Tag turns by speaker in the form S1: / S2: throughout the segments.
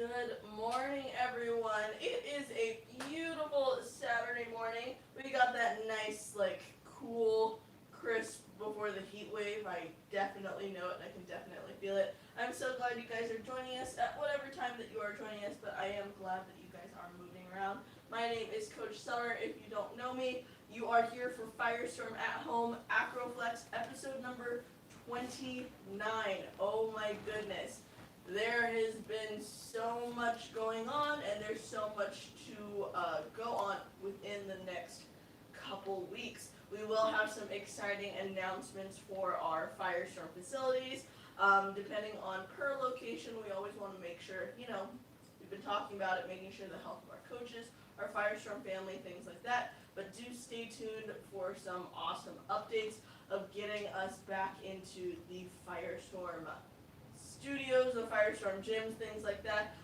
S1: Good morning, everyone. It is a beautiful Saturday morning. We got that nice, cool, crisp before the heat wave. I definitely know it. I can definitely feel it. I'm so glad you guys are joining us at whatever time that you are joining us, but I am glad that you guys are moving around. My name is Coach Summer. If you don't know me, you are here for Firestorm at Home AcroFlex episode number 29. Oh my goodness. There has been so much going on, and there's so much to go on within the next couple weeks. We will have some exciting announcements for our Firestorm facilities. Depending on per location, we always want to make sure, we've been talking about it, making sure the health of our coaches, our Firestorm family, things like that. But do stay tuned for some awesome updates of getting us back into the Firestorm studios, the Firestorm gyms, things like that.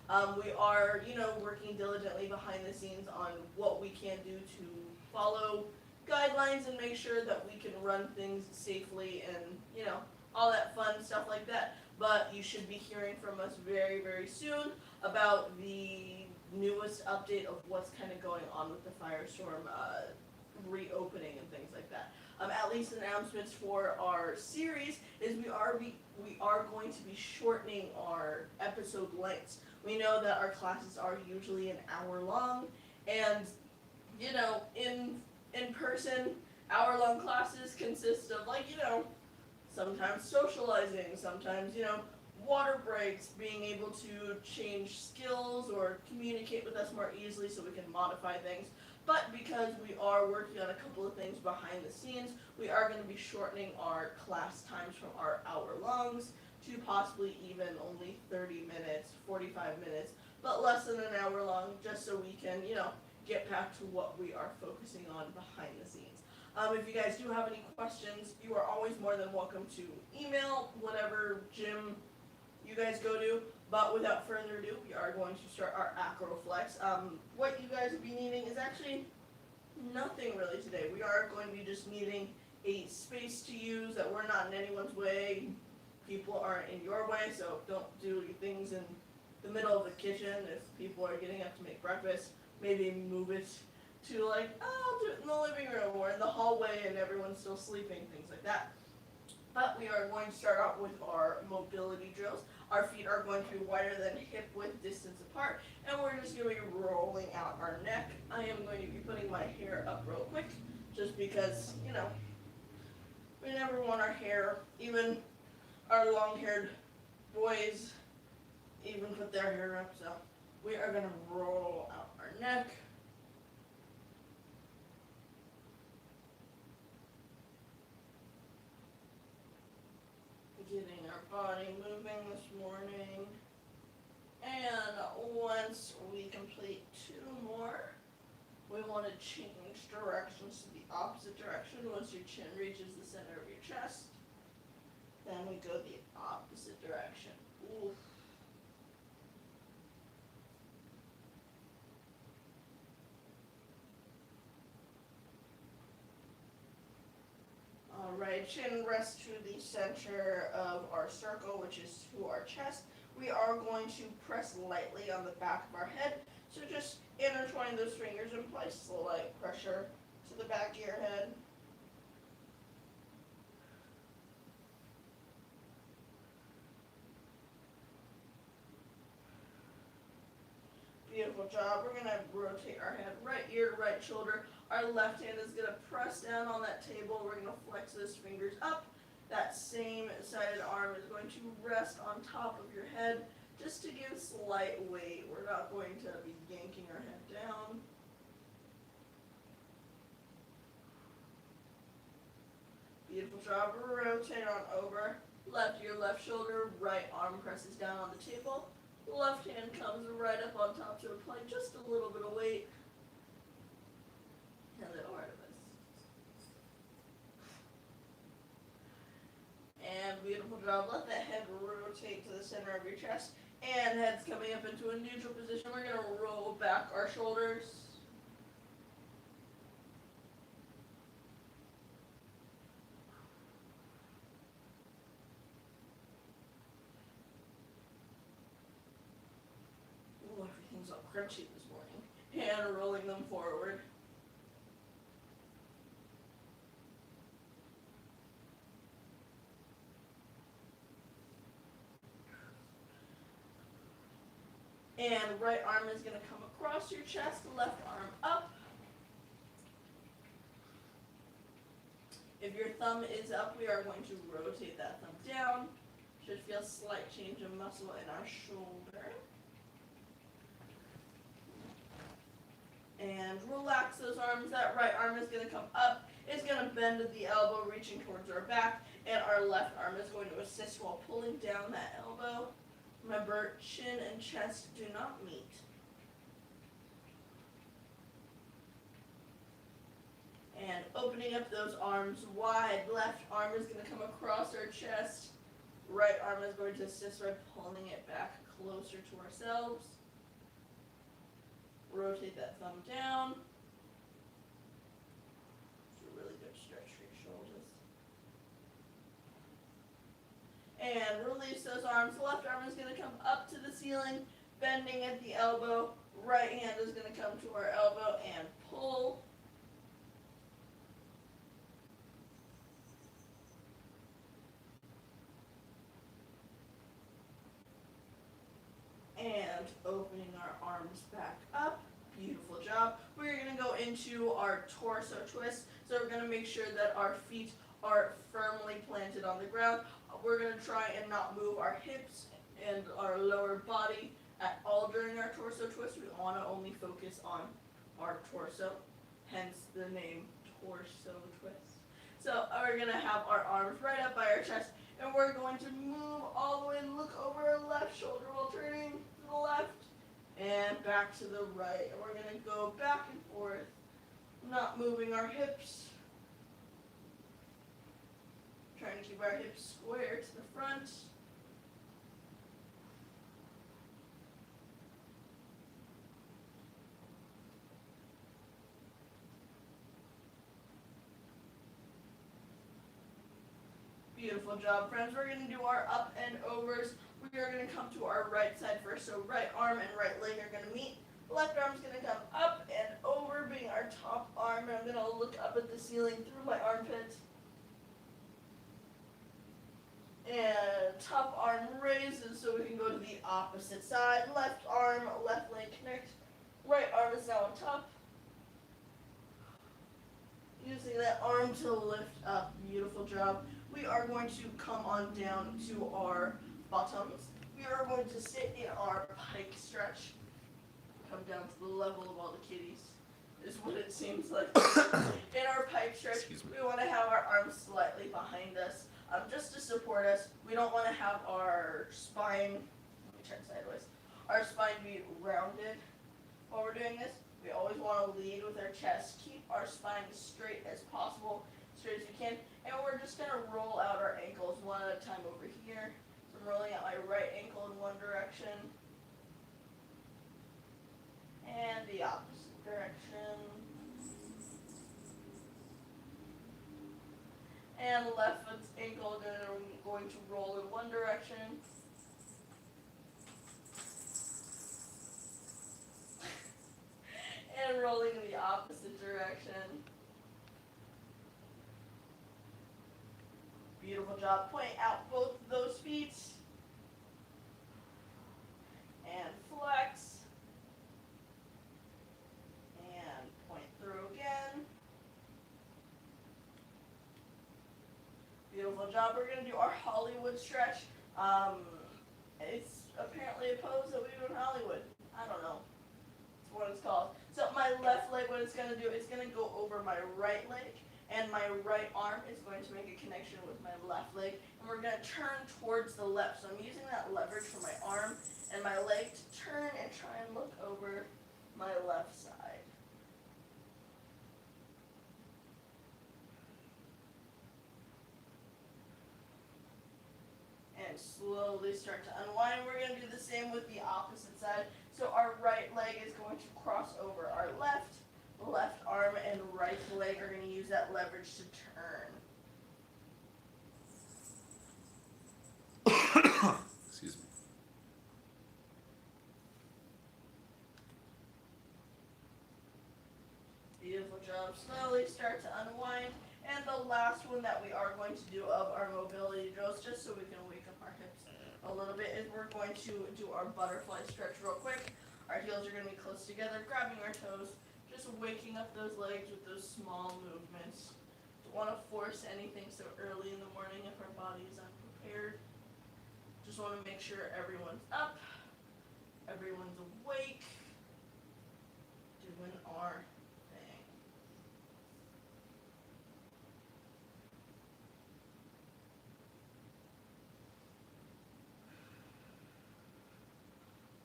S1: We are, working diligently behind the scenes on what we can do to follow guidelines and make sure that we can run things safely and, all that fun stuff like that. But you should be hearing from us very, very soon about the newest update of what's kind of going on with the Firestorm reopening and things like that. At least announcements for our series is we are going to be shortening our episode lengths. We know that our classes are usually an hour long, and in person, hour-long classes consist of sometimes socializing, sometimes water breaks, being able to change skills or communicate with us more easily so we can modify things. But because we are working on a couple of things behind the scenes, we are going to be shortening our class times from our hour-longs to possibly even only 30 minutes, 45 minutes, but less than an hour long, just so we can, get back to what we are focusing on behind the scenes. If you guys do have any questions, you are always more than welcome to email whatever gym you guys go to. But without further ado, we are going to start our AcroFlex. What you guys will be needing is actually nothing really today. We are going to be just needing a space to use that we're not in anyone's way. People aren't in your way, so don't do things in the middle of the kitchen. If people are getting up to make breakfast, maybe move it to I'll do it in the living room or in the hallway and everyone's still sleeping, things like that. But we are going to start out with our mobility drills. Our feet are going to be wider than hip width distance apart, and we're just going to be rolling out our neck. I am going to be putting my hair up real quick, just because, we never want our hair, even our long-haired boys, even put their hair up. So we are going to roll out our neck. Getting our body moving this morning. And once we complete 2 more, we want to change directions to the opposite direction. Once your chin reaches the center of your chest, then we go the opposite direction. Oof. Alright, chin rests to the center of our circle, which is to our chest. We are going to press lightly on the back of our head. So just intertwine those fingers and apply slight pressure to the back of your head. Beautiful job. We're going to rotate our head right ear to right shoulder. Our left hand is going to press down on that table. We're going to flex those fingers up. That same sided arm is going to rest on top of your head just to give slight weight. We're not going to be yanking our head down. Beautiful job. Rotate on over. Left ear, left shoulder. Right arm presses down on the table. Left hand comes right up on top to apply just a little bit of weight. And then Artemis. And beautiful job. Let the head rotate to the center of your chest. And head's coming up into a neutral position. We're going to roll back our shoulders. arms up crunchy this morning. And rolling them forward. And right arm is going to come across your chest, left arm up. If your thumb is up, we are going to rotate that thumb down. Should feel a slight change of muscle in our shoulder. And relax those arms. That right arm is going to come up. It's going to bend at the elbow, reaching towards our back. And our left arm is going to assist while pulling down that elbow. Remember, chin and chest do not meet. And opening up those arms wide. Left arm is going to come across our chest. Right arm is going to assist by pulling it back closer to ourselves. Rotate that thumb down. It's a really good stretch for your shoulders. And release those arms. Left arm is going to come up to the ceiling, bending at the elbow. Right hand is going to come to our elbow and pull. And opening our arms back up. Beautiful job. We're going to go into our torso twist. So we're going to make sure that our feet are firmly planted on the ground. We're going to try and not move our hips and our lower body at all during our torso twist. We want to only focus on our torso, hence the name torso twist. So we're going to have our arms right up by our chest, and we're going to move all the way and look over our left shoulder while turning to the left and back to the right. And we're going to go back and forth, not moving our hips. Trying to keep our hips square to the front. Beautiful job, friends. We're going to do our up and overs. We are going to come to our right side first. So right arm and right leg are going to meet. Left arm is going to come up and over, being our top arm. And I'm going to look up at the ceiling through my armpit. And top arm raises so we can go to the opposite side. Left arm, left leg connect. Right arm is now on top. Using that arm to lift up. Beautiful job. We are going to come on down to our bottoms. We are going to sit in our pike stretch. Come down to the level of all the kitties, is what it seems like. In our pike stretch, we want to have our arms slightly behind us, just to support us. We don't want to have our spine, let me turn sideways, our spine be rounded while we're doing this. We always want to lead with our chest. Keep our spine straight as possible, straight as we can. And we're just going to roll out our ankles one at a time over here. So I'm rolling out my right ankle in one direction. And the opposite direction. And left foot's ankle going to roll in one direction. And rolling in the opposite direction. Beautiful job. Point out both of those feet. And flex. And point through again. Beautiful job. We're going to do our Hollywood stretch. It's apparently a pose that we do in Hollywood. I don't know. It's what it's called. So my left leg, what it's going to do, it's going to go over my right leg. And my right arm is going to make a connection with my left leg. And we're going to turn towards the left. So I'm using that leverage for my arm and my leg to turn and try and look over my left side. And slowly start to unwind. We're going to do the same with the opposite side. So our right leg is going to cross over our left. Left arm and right leg are going to use that leverage to turn.
S2: Excuse me.
S1: Beautiful job. Slowly start to unwind. And the last one that we are going to do of our mobility drills, just so we can wake up our hips a little bit, is we're going to do our butterfly stretch real quick. Our heels are going to be close together, grabbing our toes, just waking up those legs with those small movements. Don't want to force anything so early in the morning if our body is unprepared. Just want to make sure everyone's up, everyone's awake, doing our thing.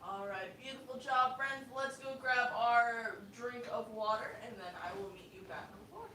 S1: All right, beautiful job, friends. Let's go grab our drink of water, and then I will meet you back on the floor.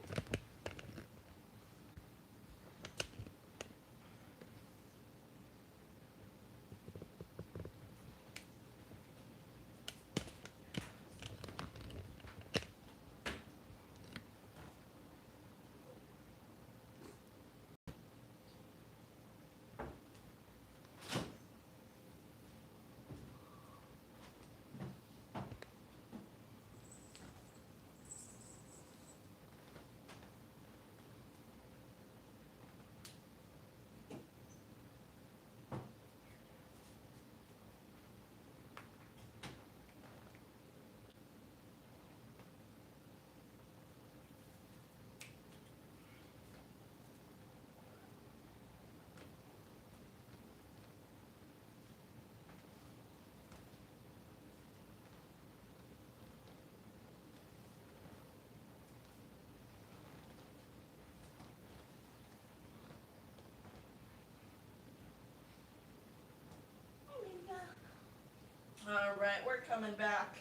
S1: All right, we're coming back.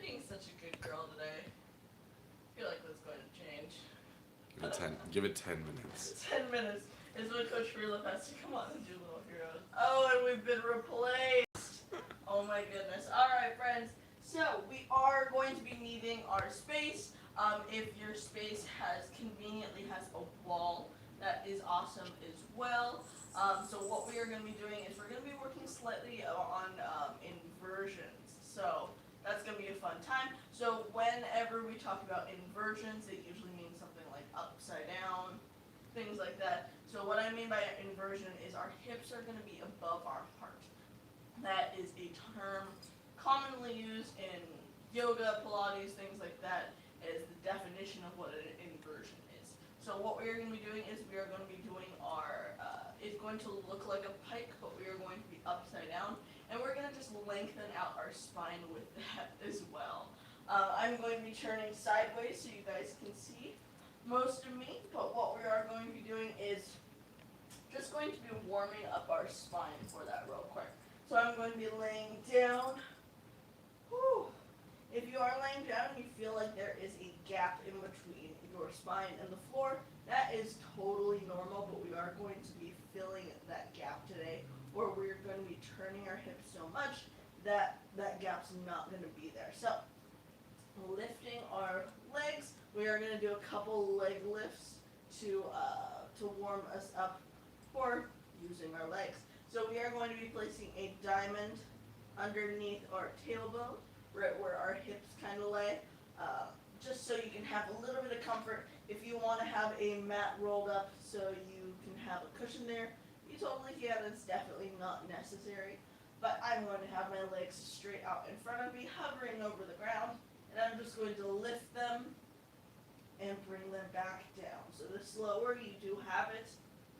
S1: Being such a good girl today. I feel like that's going to change.
S2: Give it 10 minutes.
S1: 10 minutes is when Coach Freelip has to come on and do Little Heroes. Oh, and we've been replaced. Oh my goodness. All right, friends. So we are going to be needing our space. If your space conveniently has a wall, that is awesome as well. So what we are going to be doing is we're going to be working slightly on inversions. So that's going to be a fun time. So whenever we talk about inversions, it usually means something like upside down, things like that. So what I mean by inversion is our hips are going to be above our heart. That is a term commonly used in yoga, Pilates, things like that, as the definition of what an inversion is. So what we are going to be doing is we are going to be doing our, it's going to look like a pike, but we are going to be upside down. And we're going to just lengthen out our spine with that as well. I'm going to be turning sideways so you guys can see most of me. But what we are going to be doing is just going to be warming up our spine for that real quick. So I'm going to be laying down. Whew. If you are laying down and you feel like there is a gap in between your spine and the floor, that is totally normal, but we are going to be filling that gap today, or we're going to be turning our hips so much that that gap's not going to be there. So, lifting our legs, we are going to do a couple leg lifts to warm us up for using our legs. So we are going to be placing a diamond underneath our tailbone, right where our hips kind of lay, just so you can have a little bit of comfort. If you want to have a mat rolled up so you can have a cushion there, you totally can. It's definitely not necessary. But I'm going to have my legs straight out in front of me, hovering over the ground, and I'm just going to lift them and bring them back down. So the slower you do have it,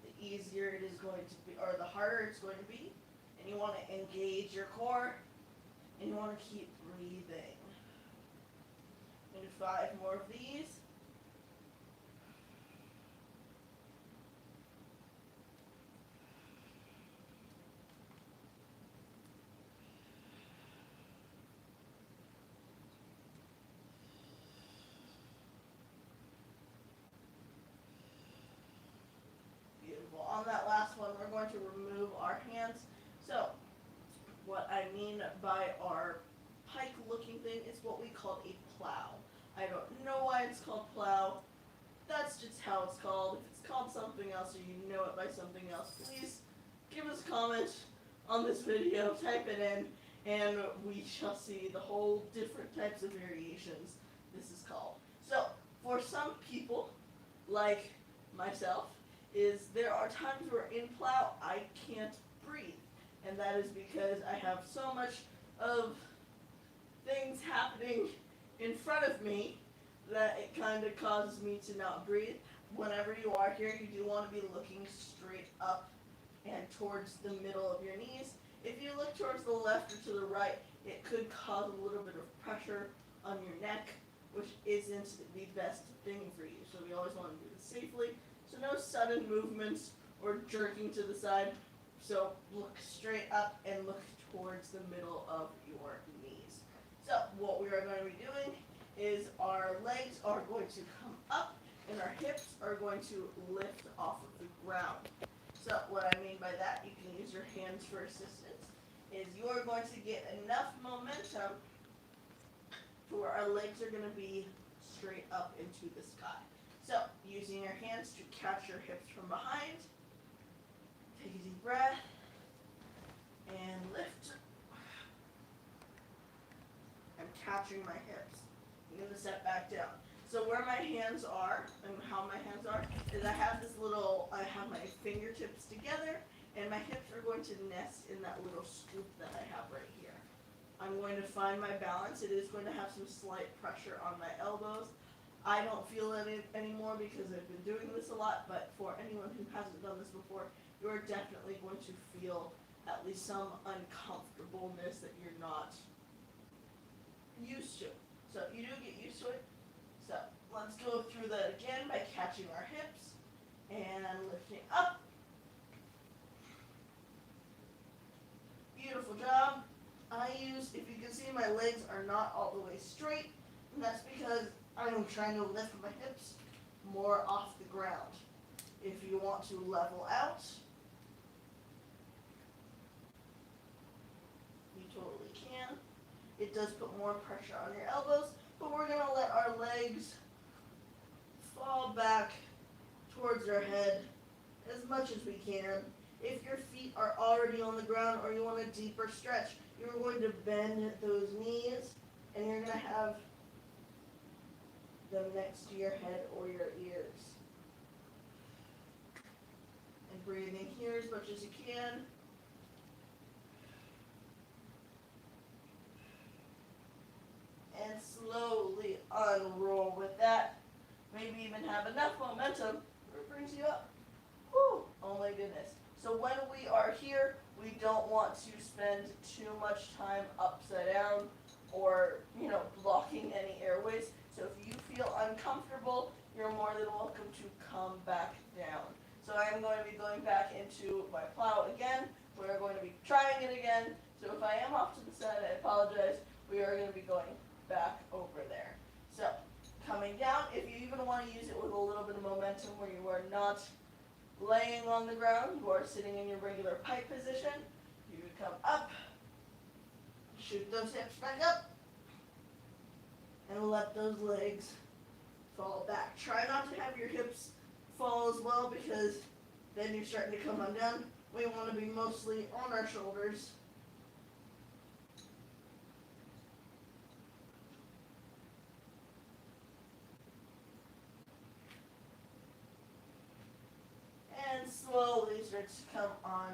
S1: the easier it is going to be, or the harder it's going to be. And you want to engage your core, and you want to keep breathing. And 5 more of these. Beautiful. On that last one, we're going to remove our hands. So, what I mean by our pike-looking thing is what we call a plow. I don't know why it's called plow. That's just how it's called. If it's called something else or you know it by something else, please give us a comment on this video, type it in, and we shall see the whole different types of variations this is called. So, for some people, like myself, there are times where in plow I can't breathe. And that is because I have so much of things happening in front of me that it kind of causes me to not breathe. Whenever you are here, you do want to be looking straight up and towards the middle of your knees. If you look towards the left or to the right, it could cause a little bit of pressure on your neck, which isn't the best thing for you. So we always want to do this safely. So no sudden movements or jerking to the side. So look straight up and look towards the middle of your knees. So what we are going to be doing is our legs are going to come up and our hips are going to lift off of the ground. So what I mean by that, you can use your hands for assistance, is you're going to get enough momentum to where our legs are going to be straight up into the sky. So using your hands to catch your hips from behind, take a deep breath, and lift. I'm catching my hips. I'm going to set back down. So where my hands are, and how my hands are, is I have my fingertips together, and my hips are going to nest in that little scoop that I have right here. I'm going to find my balance. It is going to have some slight pressure on my elbows. I don't feel it anymore because I've been doing this a lot, but for anyone who hasn't done this before, you're definitely going to feel at least some uncomfortableness that you're not used to. So you do get used to it. So let's go through that again by catching our hips and lifting up. Beautiful job. If you can see, my legs are not all the way straight, and that's because I'm trying to lift my hips more off the ground. If you want to level out, you totally can. It does put more pressure on your elbows, but we're going to let our legs fall back towards our head as much as we can. If your feet are already on the ground or you want a deeper stretch, you're going to bend those knees and you're going to have them next to your head or your ears. And breathing here as much as you can. And slowly unroll with that. Maybe even have enough momentum where it brings you up. Whew, oh my goodness. So when we are here, we don't want to spend too much time upside down or, blocking any airways. So if you feel uncomfortable, you're more than welcome to come back down. So I'm going to be going back into my plow again. We're going to be trying it again. So if I am off to the side, I apologize. We are going to be going back over there. So coming down, if you even want to use it with a little bit of momentum where you are not laying on the ground, you are sitting in your regular pike position, you would come up, shoot those hips back up, and let those legs fall back. Try not to have your hips fall as well because then you're starting to come undone. We want to be mostly on our shoulders. And slowly start to come on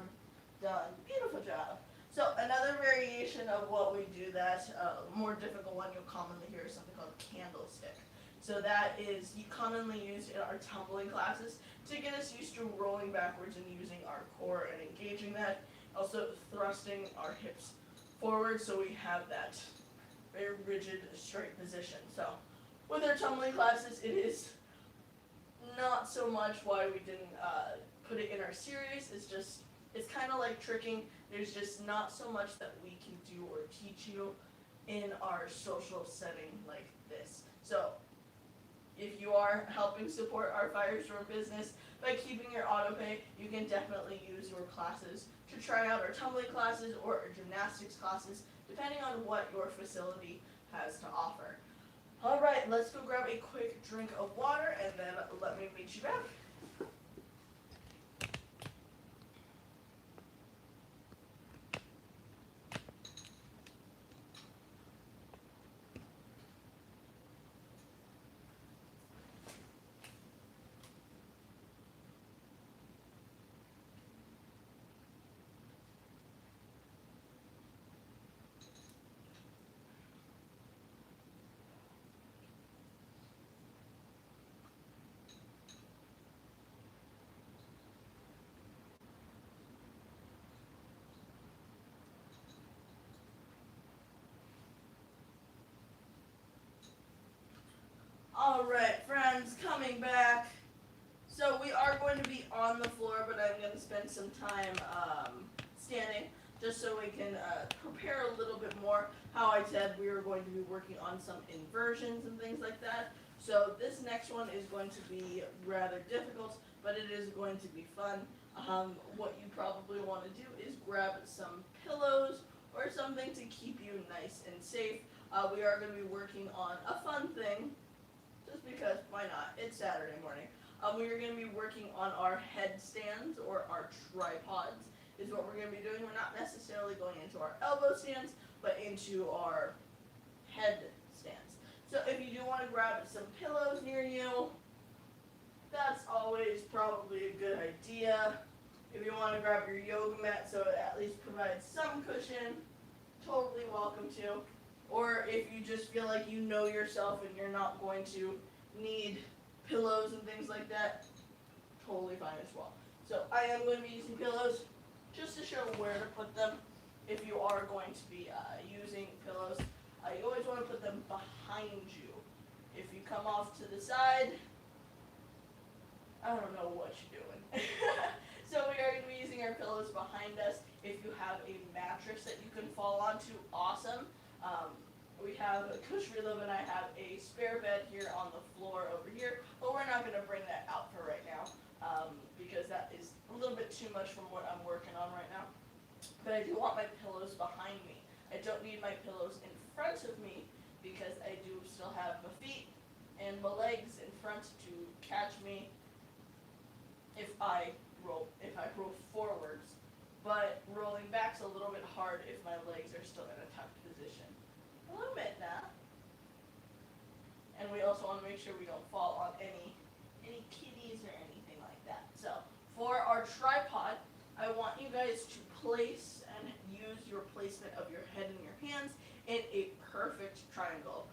S1: done. Beautiful job. So another variation of what we do that, more difficult one you'll commonly hear is something called candlestick. So that is commonly used in our tumbling classes to get us used to rolling backwards and using our core and engaging that. Also thrusting our hips forward so we have that very rigid, straight position. So with our tumbling classes, it is not so much why we didn't put it in our series. It's kind of like tricking. There's just not so much that we can do or teach you in our social setting like this. So if you are helping support our Firestorm business by keeping your auto pay, you can definitely use your classes to try out our tumbling classes or our gymnastics classes, depending on what your facility has to offer. All right, let's go grab a quick drink of water and then let me meet you back. And coming back. So we are going to be on the floor, but I'm going to spend some time standing just so we can prepare a little bit more. How I said we were going to be working on some inversions and things like that. So this next one is going to be rather difficult, but it is going to be fun. What you probably want to do is grab some pillows or something to keep you nice and safe. We are going to be working on a fun thing, just because, why not? It's Saturday morning. We are going to be working on our headstands, or our tripods, is what we're going to be doing. We're not necessarily going into our elbow stands, but into our headstands. So if you do want to grab some pillows near you, that's always probably a good idea. If you want to grab your yoga mat so it at least provides some cushion, totally welcome to. Or if you just feel like you know yourself and you're not going to need pillows and things like that, totally fine as well. So I am going to be using pillows just to show where to put them. If you are going to be using pillows, you always want to put them behind you. If you come off to the side, I don't know what you're doing. So we are going to be using our pillows behind us. If you have a mattress that you can fall onto, awesome. We have, Coach Relove and I have a spare bed here on the floor over here, but we're not going to bring that out for right now because that is a little bit too much from what I'm working on right now. But I do want my pillows behind me. I don't need my pillows in front of me because I do still have my feet and my legs in front to catch me if I roll forwards. But rolling back's a little bit hard if my legs are still in a tucked position. A little bit that. And we also want to make sure we don't fall on any kitties or anything like that. So for our tripod, I want you guys to place and use your placement of your head and your hands in a perfect triangle.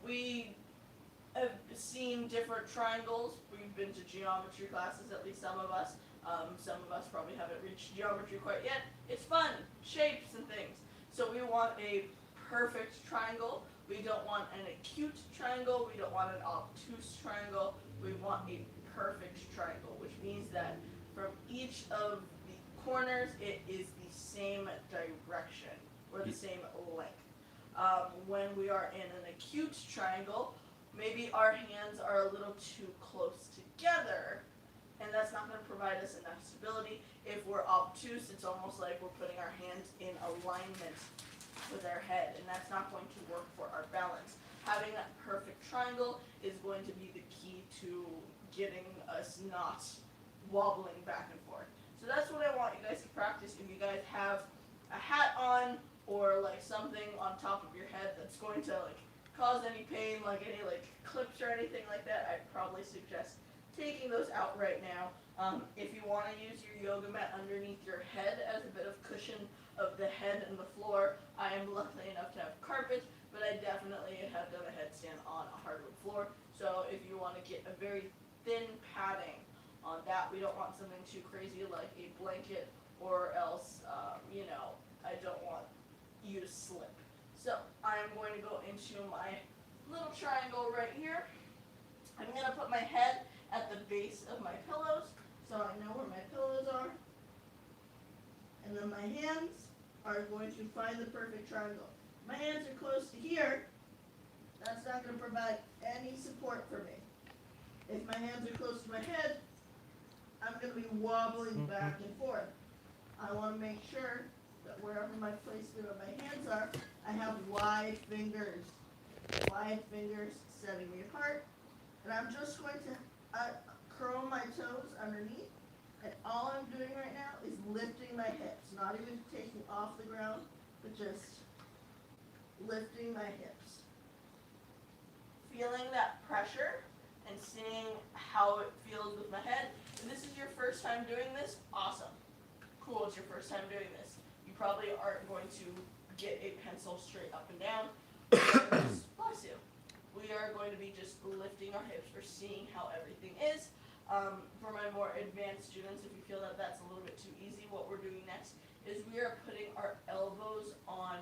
S1: We have seen different triangles. We've been to geometry classes, at least some of us. Some of us probably haven't reached geometry quite yet. It's fun, shapes and things. So we want a perfect triangle. We don't want an acute triangle. We don't want an obtuse triangle. We want a perfect triangle, which means that from each of the corners, it is the same direction or the same length. When we are in an acute triangle, maybe our hands are a little too close together, and that's not going to provide us enough stability. If we're obtuse, it's almost like we're putting our hands in alignment with our head, and that's not going to work for our balance. Having that perfect triangle is going to be the key to getting us not wobbling back and forth. So that's what I want you guys to practice. If you guys have a hat on or like something on top of your head that's going to like cause any pain, like any like clips or anything like that, I'd probably suggest taking those out right now. If you want to use your yoga mat underneath your head as a bit of cushion of the head and the floor, I am lucky enough to have carpet, but I definitely have done a headstand on a hardwood floor. So if you want to get a very thin padding on that, we don't want something too crazy like a blanket, or else, I don't want you to slip. So I am going to go into my little triangle right here. I'm going to put my head at the base of my pillows, so I know where my pillows are. And then my hands are going to find the perfect triangle. My hands are close to here. That's not going to provide any support for me. If my hands are close to my head, I'm going to be wobbling back and forth. I want to make sure that wherever my placement of my hands are, I have wide fingers. Wide fingers setting me apart. And I'm just going to curl my toes underneath. And all I'm doing right now is lifting my hips. Not even taking off the ground, but just lifting my hips. Feeling that pressure and seeing how it feels with my head. If this is your first time doing this, awesome. Cool, it's your first time doing this. You probably aren't going to get a pencil straight up and down. Bless you. We are going to be just lifting our hips or seeing how everything is. For my more advanced students, if you feel that that's a little bit too easy, what we're doing next is we are putting our elbows on,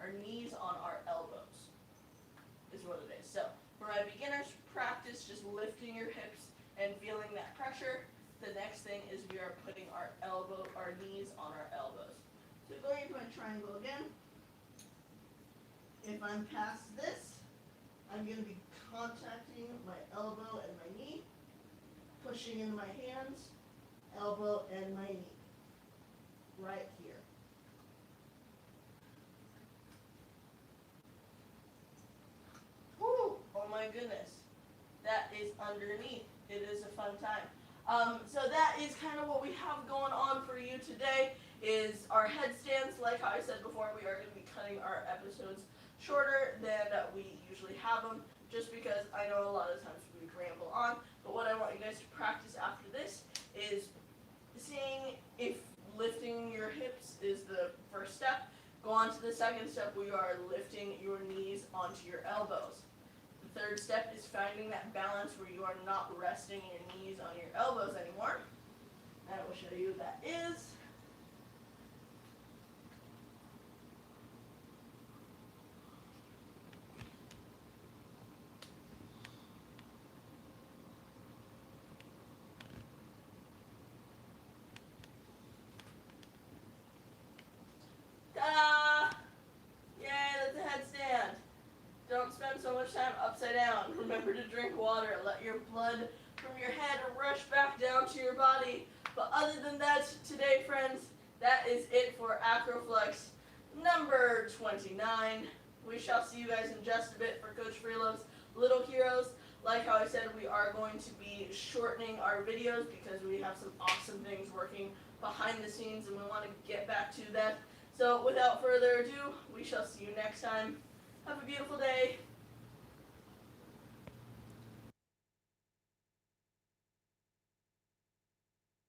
S1: our knees on our elbows, is what it is. So for my beginners practice it's just lifting your hips and feeling that pressure. The next thing is we are putting our knees on our elbows. So going into my triangle again. If I'm past this, I'm going to be contacting my elbow and my knee, pushing into my hands, elbow and my knee, right here. Whew, oh my goodness, that is underneath. It is a fun time. So that is kind of what we have going on for you today is our headstands. Like how I said before, we are going to be cutting our episodes shorter than we usually have them, just because I know a lot of times we ramble on. But what I want you guys to practice after this is seeing if lifting your hips is the first step. Go on to the second step where you are lifting your knees onto your elbows. The third step is finding that balance where you are not resting your knees on your elbows anymore. And I will show you what that is. Ta-da! Yay, that's a headstand. Don't spend so much time upside down. Remember to drink water. Let your blood from your head rush back down to your body. But other than that, today, friends, that is it for AcroFlex number 29. We shall see you guys in just a bit for Coach Freelove's Little Heroes. Like how I said, we are going to be shortening our videos because we have some awesome things working behind the scenes and we want to get back to that. So without further ado, we shall see you next time. Have a beautiful day.